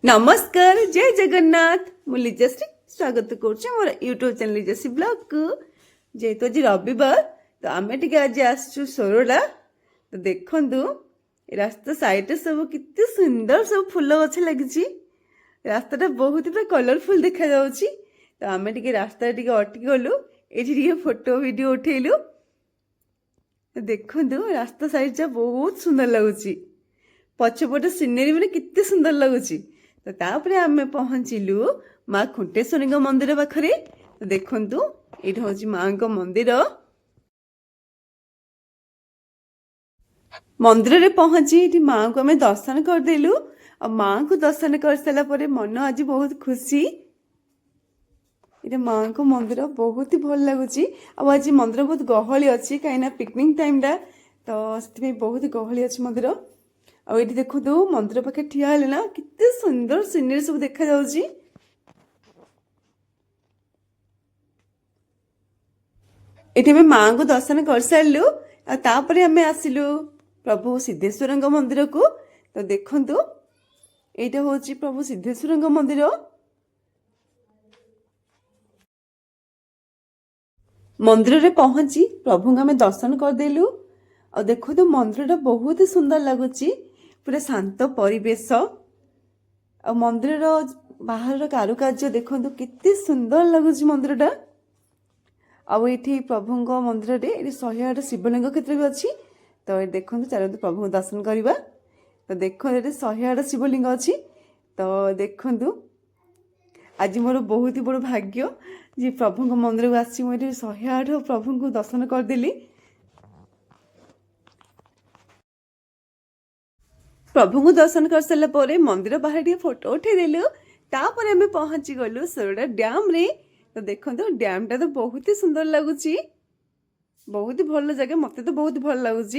नमस्कार जय जगन्नाथ मु लिजश्री स्वागत करुचे मोर यूट्यूब चैनल लिजश्री ब्लॉग को जेहेतु आज रविवार तो आम टे आज आसचु सोरडा तो देखु रास्ता साइड सब कितने सुंदर सब फूल गछ लगी रास्ता बहुत पूरा कलरफुल देखा जाउची तो आम टे रास्ता टे अटकी गलु ये फोटो वीडियो उठेलु देखु रास्ता साइड जा बहुत सुंदर लगुच पछपट सीनेरी मैंने कितने सुंदर लगुच तो तापरे आमे पहुँचलु माँ खुंटेश्वरी मंदिर पाखरे तो देखु ये हूँ माँ मंदिर मंदिर रे पहुँची माँ को आम दर्शन करदेलु और माँ को दर्शन कर सारापर मन आज बहुत खुशी ये माँ को मंदिर बहुत ही भल लगुच आज मंदिर बहुत गहली अच्छी कहीं पिकनिक टाइम टा तो से बहुत गहली अच्छी मंदिर और ये देखो मंदिर पाखे ठिया है ना कितने सुंदर सीनरी सब देखा जाउची ये माँ को दर्शन कर सारू तापर आम आसिलु प्रभु सिद्धेश्वर मंदिर को तो देखु ये हूँ प्रभु सिद्धेश्वर मंदिर मंदिर रे पहुँची प्रभु आम दर्शन करदेलु और देखो मंदिर बहुत ही सुंदर लगुच पूरा शांत परिवेश और मंदिर बाहर कारुकार्य देखो कितने सुंदर लगुच मंदिर ये प्रभु मंदिर रे 108 शिवलिंग क्षेत्र भी अच्छी तो ये देखो चलते प्रभु दर्शन करवा तो देखो ये 108 शिवलिंग अच्छी तो देखु आज मोर बहुत ही बड़ भाग्य जे प्रभु मंदिर को आसी मुझे 108 प्रभु को दर्शन करदेली प्रभु को दर्शन कर सारा पर मंदिर बाहर फोटो उठेदेलु तापर आम पहुँची गलु सोरडा डैम रे तो देखो डैम टा तो बहुत ही सुंदर लगुच बहुत ही भल जगह मत तो बहुत भल लगुच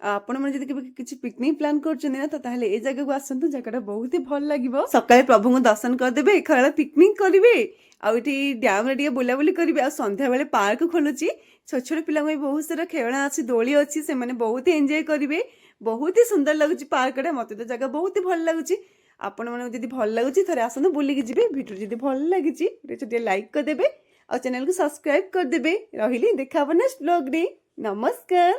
आपण मैंने किसी पिकनिक प्लान कर ताहले ए जगह को आसतु जगह बहुत ही भल लगे सकाଳେ प्रभु को दर्शन करदे खरा पिकनिक करेंगे आठी डैम रे बुलाबुली करेंगे आ संध्या बेले पार्क खोलुची छोट छोट पिला बहुत सारा खेलना अच्छी दोली अच्छी से मैंने बहुत ही एंजॉय करेंगे बहुत ही सुंदर लगुच पार्क मत तो जगह बहुत ही भल लगुच आपण मैंने जब भल लगुच थे आसतु बुलिकी जी भिडियो जब भल लगी छोटे लाइक करदे और चैनल को सब्सक्राइब करदे रही देखा नेक्स्ट ब्लॉग रे नमस्कार।